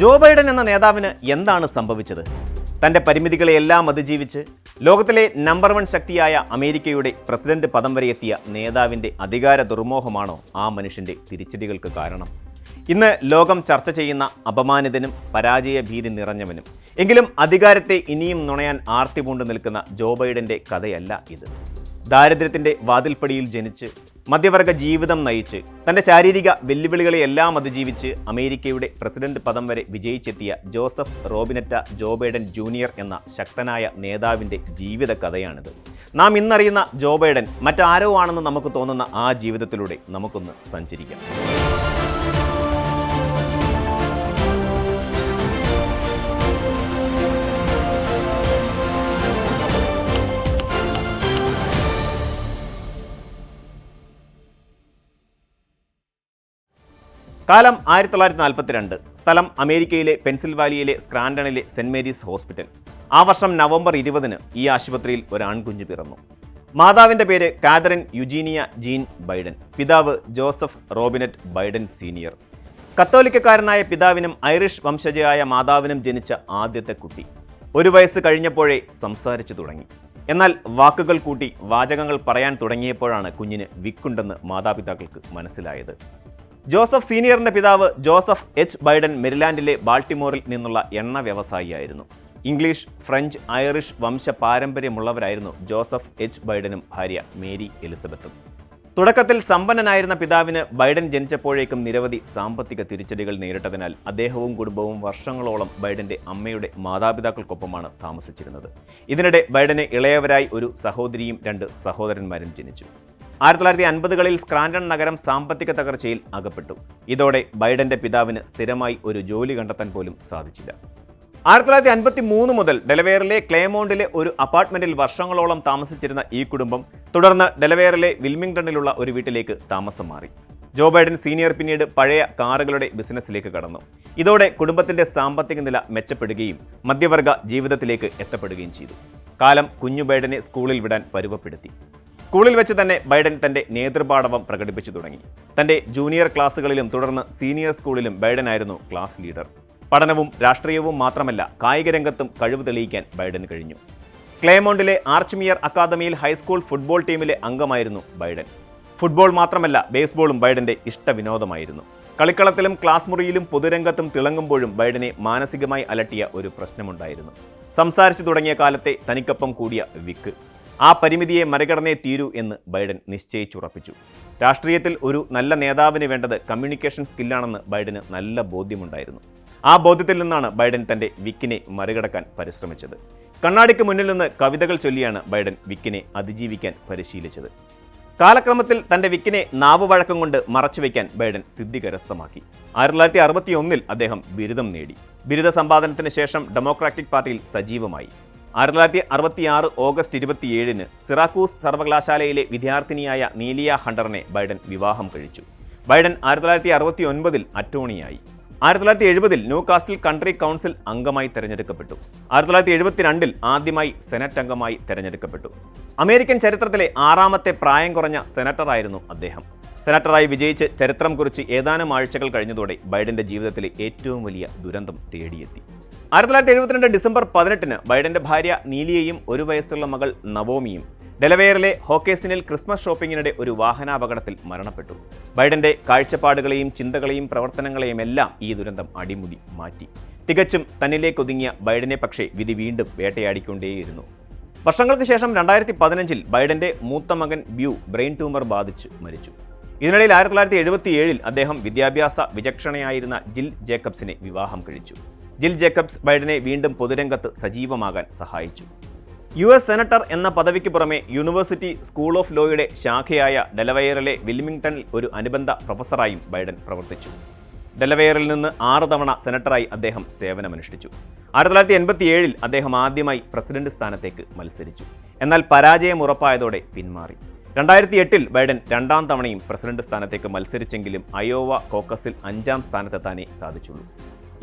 Joe Biden എന്ന നേതാവിന് എന്താണ് സംഭവിച്ചത്? തൻ്റെ പരിമിതികളെയെല്ലാം അതിജീവിച്ച് ലോകത്തിലെ നമ്പർ 1 ശക്തിയായ അമേരിക്കയുടെ പ്രസിഡന്റ് പദം വരെ എത്തിയ നേതാവിൻ്റെ അധികാര ദുർമോഹമാണോ ആ മനുഷ്യൻ്റെ തിരിച്ചടികൾക്ക് കാരണം? ഇന്ന് ലോകം ചർച്ച ചെയ്യുന്ന അപമാനിതനും പരാജയ ഭീതി നിറഞ്ഞവനും എങ്കിലും അധികാരത്തെ ഇനിയും നുണയാൻ ആർത്തി പൂണ്ടു നിൽക്കുന്ന ജോ ബൈഡൻ്റെ കഥയല്ല ഇത്. ദാരിദ്ര്യത്തിൻ്റെ വാതിൽപ്പടിയിൽ ജനിച്ച് മധ്യവർഗ ജീവിതം നയിച്ച് തൻ്റെ ശാരീരിക വെല്ലുവിളികളെയെല്ലാം അതിജീവിച്ച് അമേരിക്കയുടെ പ്രസിഡന്റ് പദം വരെ വിജയിച്ചെത്തിയ ജോസഫ് റോബിനറ്റ ജോ ബൈഡൻ ജൂനിയർ എന്ന ശക്തനായ നേതാവിൻ്റെ ജീവിത കഥയാണിത്. നാം ഇന്നറിയുന്ന ജോ ബൈഡൻ മറ്റാരോ ആണെന്ന് നമുക്ക് തോന്നുന്ന ആ ജീവിതത്തിലൂടെ നമുക്കൊന്ന് സഞ്ചരിക്കാം. കാലം 1942. സ്ഥലം അമേരിക്കയിലെ പെൻസിൽവാനിയയിലെ സ്ക്രാൻഡണിലെ സെന്റ് മേരീസ് ഹോസ്പിറ്റൽ. ആ വർഷം നവംബർ 20 ഈ ആശുപത്രിയിൽ ഒരു ആൺകുഞ്ഞ് പിറന്നു. മാതാവിൻ്റെ പേര് കാതറിൻ യുജീനിയ ജീൻ ബൈഡൻ, പിതാവ് ജോസഫ് റോബിനറ്റ് ബൈഡൻ സീനിയർ. കത്തോലിക്കക്കാരനായ പിതാവിനും ഐറിഷ് വംശജയായ മാതാവിനും ജനിച്ച ആദ്യത്തെ കുട്ടി 1 വയസ്സ് കഴിഞ്ഞപ്പോഴേ സംസാരിച്ചു തുടങ്ങി. എന്നാൽ വാക്കുകൾ കൂട്ടി വാചകങ്ങൾ പറയാൻ തുടങ്ങിയപ്പോഴാണ് കുഞ്ഞിന് വിക്കുണ്ടെന്ന് മാതാപിതാക്കൾക്ക് മനസ്സിലായത്. ജോസഫ് സീനിയറിൻ്റെ പിതാവ് ജോസഫ് എച്ച് ബൈഡൻ മെരിലാൻഡിലെ ബാൾട്ടിമോറിൽ നിന്നുള്ള എണ്ണ വ്യവസായിയായിരുന്നു. ഇംഗ്ലീഷ്, ഫ്രഞ്ച്, ഐറിഷ് വംശ പാരമ്പര്യമുള്ളവരായിരുന്നു ജോസഫ് എച്ച് ബൈഡനും ഭാര്യ മേരി എലിസബത്തും. തുടക്കത്തിൽ സമ്പന്നനായിരുന്ന പിതാവിന് ബൈഡൻ ജനിച്ചപ്പോഴേക്കും നിരവധി സാമ്പത്തിക തിരിച്ചടികൾ നേരിട്ടതിനാൽ അദ്ദേഹവും കുടുംബവും വർഷങ്ങളോളം ബൈഡൻ്റെ അമ്മയുടെ മാതാപിതാക്കൾക്കൊപ്പമാണ് താമസിച്ചിരുന്നത്. ഇതിനിടെ ബൈഡന് ഇളയവരായി ഒരു സഹോദരിയും 2 സഹോദരന്മാരും ജനിച്ചു. 1950കളിൽ സ്ക്രാൻഡൺ നഗരം സാമ്പത്തിക തകർച്ചയിൽ അകപ്പെട്ടു. ഇതോടെ ബൈഡന്റെ പിതാവിന് സ്ഥിരമായി ഒരു ജോലി കണ്ടെത്താൻ പോലും സാധിച്ചില്ല. 1953 മുതൽ ഡെലവെയറിലെ ക്ലേമോണ്ടിലെ ഒരു അപ്പാർട്ട്മെന്റിൽ വർഷങ്ങളോളം താമസിച്ചിരുന്ന ഈ കുടുംബം തുടർന്ന് ഡെലവെയറിലെ വിൽമിംഗ്ടണിലുള്ള ഒരു വീട്ടിലേക്ക് താമസം മാറി. ജോ ബൈഡൻ സീനിയർ പിന്നീട് പഴയ കാറുകളുടെ ബിസിനസ്സിലേക്ക് കടന്നു. ഇതോടെ കുടുംബത്തിന്റെ സാമ്പത്തിക നില മെച്ചപ്പെടുകയും മധ്യവർഗ ജീവിതത്തിലേക്ക് എത്തപ്പെടുകയും ചെയ്തു. കാലം കുഞ്ഞു ബൈഡനെ സ്കൂളിൽ വിടാൻ പരുവപ്പെടുത്തി. സ്കൂളിൽ വെച്ച് തന്നെ ബൈഡൻ തൻ്റെ നേതൃപാടവം പ്രകടിപ്പിച്ചു തുടങ്ങി. തൻ്റെ ജൂനിയർ ക്ലാസ്സുകളിലും തുടർന്ന് സീനിയർ സ്കൂളിലും ബൈഡൻ ആയിരുന്നു ക്ലാസ് ലീഡർ. പഠനവും രാഷ്ട്രീയവും മാത്രമല്ല, കായിക രംഗത്തും കഴിവ് തെളിയിക്കാൻ ബൈഡന് കഴിഞ്ഞു. ക്ലേമോണ്ടിലെ ആർച്ച്മിയർ അക്കാദമിയിൽ ഹൈസ്കൂൾ ഫുട്ബോൾ ടീമിലെ അംഗമായിരുന്നു ബൈഡൻ. ഫുട്ബോൾ മാത്രമല്ല, ബേസ്ബോളും ബൈഡൻ്റെ ഇഷ്ടവിനോദമായിരുന്നു. കളിക്കളത്തിലും ക്ലാസ് മുറിയിലും പൊതുരംഗത്തും തിളങ്ങുമ്പോഴും ബൈഡനെ മാനസികമായി അലട്ടിയ ഒരു പ്രശ്നമുണ്ടായിരുന്നു. സംസാരിച്ചു തുടങ്ങിയ കാലത്തെ തനിക്കൊപ്പം കൂടിയ വിക്ക്. ആ പരിമിതിയെ മറികടന്നേ തീരൂ എന്ന് ബൈഡൻ നിശ്ചയിച്ചുറപ്പിച്ചു. രാഷ്ട്രീയത്തിൽ ഒരു നല്ല നേതാവിന് വേണ്ടത് കമ്മ്യൂണിക്കേഷൻ സ്കില്ലാണെന്ന് ബൈഡന് നല്ല ബോധ്യമുണ്ടായിരുന്നു. ആ ബോധ്യത്തിൽ നിന്നാണ് ബൈഡൻ തൻ്റെ വിക്കിനെ മറികടക്കാൻ പരിശ്രമിച്ചത്. കണ്ണാടിക്ക് മുന്നിൽ നിന്ന് കവിതകൾ ചൊല്ലിയാണ് ബൈഡൻ വിക്കിനെ അതിജീവിക്കാൻ പരിശീലിച്ചത്. കാലക്രമത്തിൽ തൻ്റെ വിക്കിനെ നാവുവഴക്കം കൊണ്ട് മറച്ചുവെക്കാൻ ബൈഡൻ സിദ്ധി കരസ്ഥമാക്കി. 1961 അദ്ദേഹം ബിരുദം നേടി. ബിരുദ സമ്പാദനത്തിന് ശേഷം ഡെമോക്രാറ്റിക് പാർട്ടിയിൽ സജീവമായി. 1966 ഓഗസ്റ്റ് 27 സിറാക്കൂസ് സർവകലാശാലയിലെ വിദ്യാർത്ഥിനിയായ നീലിയ ഹണ്ടറിനെ ബൈഡൻ വിവാഹം കഴിച്ചു. ബൈഡൻ 1969 അറ്റോർണിയായി. 1970 ന്യൂ കാസ്റ്റിൽ കൺട്രി കൗൺസിൽ അംഗമായി തെരഞ്ഞെടുക്കപ്പെട്ടു. 1972 ആദ്യമായി സെനറ്റ് അംഗമായി തെരഞ്ഞെടുക്കപ്പെട്ടു. അമേരിക്കൻ ചരിത്രത്തിലെ 6ാമത്തെ പ്രായം കുറഞ്ഞ സെനറ്ററായിരുന്നു അദ്ദേഹം. സെനറ്ററായി വിജയിച്ച് ചരിത്രം കുറിച്ച് ഏതാനും ആഴ്ചകൾ കഴിഞ്ഞതോടെ ബൈഡന്റെ ജീവിതത്തിലെ ഏറ്റവും വലിയ ദുരന്തം തേടിയെത്തി. 1972 ഡിസംബർ 18 ബൈഡന്റെ ഭാര്യ നീലിയയും 1 വയസ്സുള്ള മകൾ നവോമിയും ഡെലവെയറിലെ ഹോക്കേസിനിൽ ക്രിസ്മസ് ഷോപ്പിങ്ങിനിടെ ഒരു വാഹനാപകടത്തിൽ മരണപ്പെട്ടു. ബൈഡന്റെ കാഴ്ചപ്പാടുകളെയും ചിന്തകളെയും പ്രവർത്തനങ്ങളെയും എല്ലാം ഈ ദുരന്തം അടിമുടി മാറ്റി. തികച്ചും തന്നിലേക്കൊതുങ്ങിയ ബൈഡനെ പക്ഷേ വിധി വീണ്ടും വേട്ടയാടിക്കൊണ്ടേയിരുന്നു. വർഷങ്ങൾക്ക് ശേഷം 2015 ബൈഡന്റെ മൂത്ത മകൻ ബ്യൂ ബ്രെയിൻ ട്യൂമർ ബാധിച്ച് മരിച്ചു. ഇതിനിടയിൽ 1977 അദ്ദേഹം വിദ്യാഭ്യാസ വിചക്ഷണയായിരുന്ന ജിൽ ജേക്കബ്സിനെ വിവാഹം കഴിച്ചു. ജിൽ ജേക്കബ്സ് ബൈഡനെ വീണ്ടും പൊതുരംഗത്ത് സജീവമാകാൻ സഹായിച്ചു. US സെനറ്റർ എന്ന പദവിക്ക് പുറമെ യൂണിവേഴ്സിറ്റി സ്കൂൾ ഓഫ് ലോയുടെ ശാഖയായ ഡെലവെയറിലെ വിൽമിംഗ്ടണിൽ ഒരു അനുബന്ധ പ്രൊഫസറായും ബൈഡൻ പ്രവർത്തിച്ചു. ഡെലവെയറിൽ നിന്ന് 6 തവണ സെനറ്ററായി അദ്ദേഹം സേവനമനുഷ്ഠിച്ചു. 1987 അദ്ദേഹം ആദ്യമായി പ്രസിഡന്റ് സ്ഥാനത്തേക്ക് മത്സരിച്ചു. എന്നാൽ പരാജയം ഉറപ്പായതോടെ പിന്മാറി. 2008 ബൈഡൻ 2ാം തവണയും പ്രസിഡന്റ് സ്ഥാനത്തേക്ക് മത്സരിച്ചെങ്കിലും അയോവ കോക്കസിൽ 5ാം സ്ഥാനത്തെത്താനേ സാധിച്ചുള്ളൂ.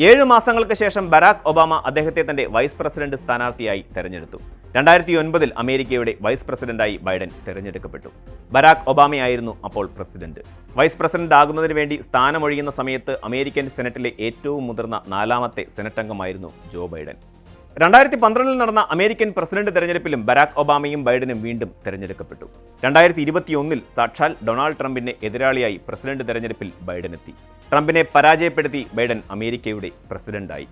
7 മാസങ്ങൾക്ക് ശേഷം ബരാക് ഒബാമ അദ്ദേഹത്തെ തന്റെ വൈസ് പ്രസിഡന്റ് സ്ഥാനാർത്ഥിയായി തെരഞ്ഞെടുത്തു. 2009 അമേരിക്കയുടെ വൈസ് പ്രസിഡന്റായി ബൈഡൻ തിരഞ്ഞെടുക്കപ്പെട്ടു. ബരാക് ഒബാമയായിരുന്നു അപ്പോൾ പ്രസിഡന്റ്. വൈസ് പ്രസിഡന്റ് ആകുന്നതിന് വേണ്ടി സ്ഥാനമൊഴിയുന്ന സമയത്ത് അമേരിക്കൻ സെനറ്റിലെ ഏറ്റവും മുതിർന്ന 4ാമത്തെ സെനറ്റ് അംഗമായിരുന്നു ജോ ബൈഡൻ. 2012 നടന്ന അമേരിക്കൻ പ്രസിഡന്റ് തെരഞ്ഞെടുപ്പിലും ബരാക് ഒബാമയും ബൈഡനും വീണ്ടും തെരഞ്ഞെടുക്കപ്പെട്ടു. 2021 സാക്ഷാൽ ഡൊണാൾഡ് ട്രംപിന്റെ എതിരാളിയായി പ്രസിഡന്റ് തെരഞ്ഞെടുപ്പിൽ ബൈഡനെത്തി. ട്രംപിനെ പരാജയപ്പെടുത്തി ബൈഡൻ അമേരിക്കയുടെ പ്രസിഡന്റായി.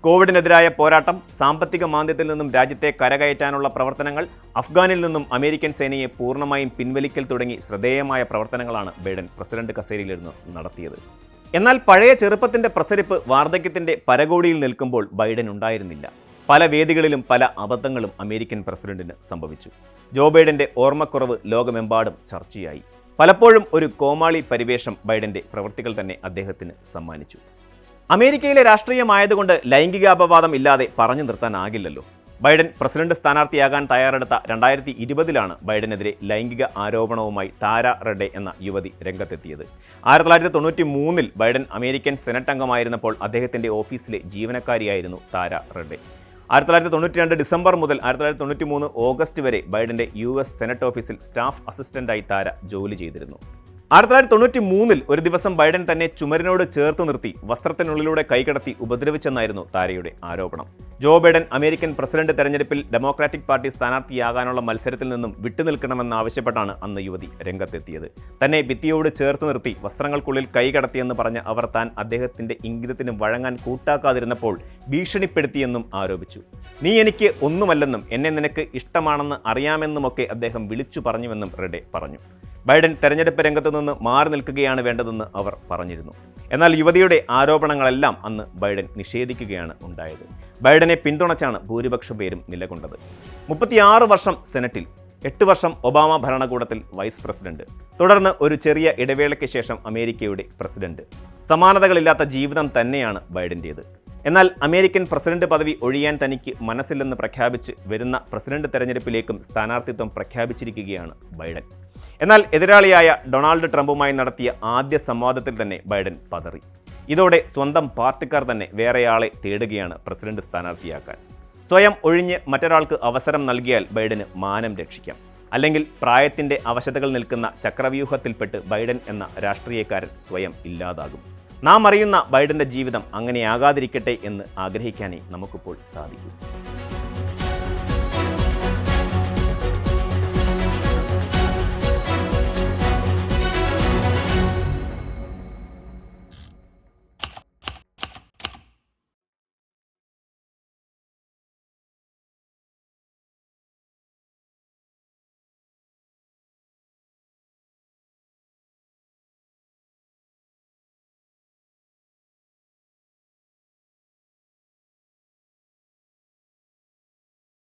കോവിഡിനെതിരായ പോരാട്ടം, സാമ്പത്തിക മാന്ദ്യത്തിൽ നിന്നും രാജ്യത്തെ കരകയറ്റാനുള്ള പ്രവർത്തനങ്ങൾ, അഫ്ഗാനിൽ നിന്നും അമേരിക്കൻ സേനയെ പൂർണ്ണമായും പിൻവലിക്കൽ തുടങ്ങി ശ്രദ്ധേയമായ പ്രവർത്തനങ്ങളാണ് ബൈഡൻ പ്രസിഡന്റ് കസേരയിലിരുന്ന് നടത്തിയത്. എന്നാൽ പഴയ ചെറുപ്പത്തിന്റെ പ്രസരിപ്പ് വാർദ്ധക്യത്തിന്റെ പരകോടിയിൽ നിൽക്കുമ്പോൾ ബൈഡൻ ഉണ്ടായിരുന്നില്ല. പല വേദികളിലും പല അബദ്ധങ്ങളും അമേരിക്കൻ പ്രസിഡന്റിന് സംഭവിച്ചു. ജോ ബൈഡന്റെ ഓർമ്മക്കുറവ് ലോകമെമ്പാടും ചർച്ചയായി. പലപ്പോഴും ഒരു കോമാളി പരിവേഷം ബൈഡന്റെ പ്രവൃത്തികൾ തന്നെ അദ്ദേഹത്തിന് സമ്മാനിച്ചു. അമേരിക്കയിലെ രാഷ്ട്രീയമായതുകൊണ്ട് ലൈംഗികാപവാദം ഇല്ലാതെ പറഞ്ഞു നിർത്താനാകില്ലല്ലോ. ബൈഡൻ പ്രസിഡന്റ് സ്ഥാനാർത്ഥിയാകാൻ തയ്യാറെടുത്ത 2020 ബൈഡനെതിരെ ലൈംഗിക ആരോപണവുമായി താര റെഡെ എന്ന യുവതി രംഗത്തെത്തിയത്. 1993 ബൈഡൻ അമേരിക്കൻ സെനറ്റ് അംഗമായിരുന്നപ്പോൾ അദ്ദേഹത്തിന്റെ ഓഫീസിലെ ജീവനക്കാരിയായിരുന്നു താര റെഡെ. 1992 ഡിസംബർ മുതൽ 1993 ഓഗസ്റ്റ് വരെ ബൈഡന്റെ US സെനറ്റ് ഓഫീസിൽ സ്റ്റാഫ് അസിസ്റ്റന്റായി താര ജോലി ചെയ്തിരുന്നു. 1993 ഒരു ദിവസം ബൈഡൻ തന്നെ ചുമരിനോട് ചേർത്ത് നിർത്തി വസ്ത്രത്തിനുള്ളിലൂടെ കൈകടത്തി ഉപദ്രവിച്ചെന്നായിരുന്നു താരയുടെ ആരോപണം. ജോ ബൈഡൻ അമേരിക്കൻ പ്രസിഡന്റ് തെരഞ്ഞെടുപ്പിൽ ഡെമോക്രാറ്റിക് പാർട്ടി സ്ഥാനാർത്ഥിയാകാനുള്ള മത്സരത്തിൽ നിന്നും വിട്ടുനിൽക്കണമെന്നാവശ്യപ്പെട്ടാണ് അന്ന് യുവതി രംഗത്തെത്തിയത്. തന്നെ ഭിത്തിയോട് ചേർത്ത് നിർത്തി വസ്ത്രങ്ങൾക്കുള്ളിൽ കൈകടത്തിയെന്ന് പറഞ്ഞ അവർ താൻ അദ്ദേഹത്തിന്റെ ഇംഗിതത്തിന് വഴങ്ങാൻ കൂട്ടാക്കാതിരുന്നപ്പോൾ ഭീഷണിപ്പെടുത്തിയെന്നും ആരോപിച്ചു. നീ എനിക്ക് ഒന്നുമല്ലെന്നും എന്നെ നിനക്ക് ഇഷ്ടമാണെന്ന് അറിയാമെന്നുമൊക്കെ അദ്ദേഹം വിളിച്ചു പറഞ്ഞുവെന്നും റെഡെ പറഞ്ഞു. ബൈഡൻ തെരഞ്ഞെടുപ്പ് രംഗത്തു നിന്ന് മാറി നിൽക്കുകയാണ് വേണ്ടതെന്ന് അവർ പറഞ്ഞിരുന്നു. എന്നാൽ യുവതിയുടെ ആരോപണങ്ങളെല്ലാം അന്ന് ബൈഡൻ നിഷേധിക്കുകയാണ് ഉണ്ടായത്. ബൈഡനെ പിന്തുണച്ചാണ് ഭൂരിപക്ഷ പേരും നിലകൊണ്ടത്. 36 വർഷം സെനറ്റിൽ, 8 വർഷം ഒബാമ ഭരണകൂടത്തിൽ വൈസ് പ്രസിഡന്റ്, തുടർന്ന് ഒരു ചെറിയ ഇടവേളയ്ക്ക് ശേഷം അമേരിക്കയുടെ പ്രസിഡന്റ്. സമാനതകളില്ലാത്ത ജീവിതം തന്നെയാണ് ബൈഡൻ്റേത്. എന്നാൽ അമേരിക്കൻ പ്രസിഡന്റ് പദവി ഒഴിയാൻ തനിക്ക് മനസ്സില്ലെന്ന് പ്രഖ്യാപിച്ച് വരുന്ന പ്രസിഡന്റ് തെരഞ്ഞെടുപ്പിലേക്കും സ്ഥാനാർത്ഥിത്വം പ്രഖ്യാപിച്ചിരിക്കുകയാണ് ബൈഡൻ. എന്നാൽ എതിരാളിയായ ഡൊണാൾഡ് ട്രംപുമായി നടത്തിയ ആദ്യ സംവാദത്തിൽ തന്നെ ബൈഡൻ പതറി. ഇതോടെ സ്വന്തം പാർട്ടിക്കാർ തന്നെ വേറെയാളെ തേടുകയാണ് പ്രസിഡന്റ് സ്ഥാനാർത്ഥിയാക്കാൻ. സ്വയം ഒഴിഞ്ഞ് മറ്റൊരാൾക്ക് അവസരം നൽകിയാൽ ബൈഡന് മാനം രക്ഷിക്കാം. അല്ലെങ്കിൽ പ്രായത്തിന്റെ അവശതകൾ നിൽക്കുന്ന ചക്രവ്യൂഹത്തിൽപ്പെട്ട് ബൈഡൻ എന്ന രാഷ്ട്രീയക്കാരൻ സ്വയം ഇല്ലാതാകും. നാം അറിയുന്ന ബൈഡന്റെ ജീവിതം അങ്ങനെയാകാതിരിക്കട്ടെ എന്ന് ആഗ്രഹിക്കാനേ നമുക്കിപ്പോൾ സാധിക്കൂ.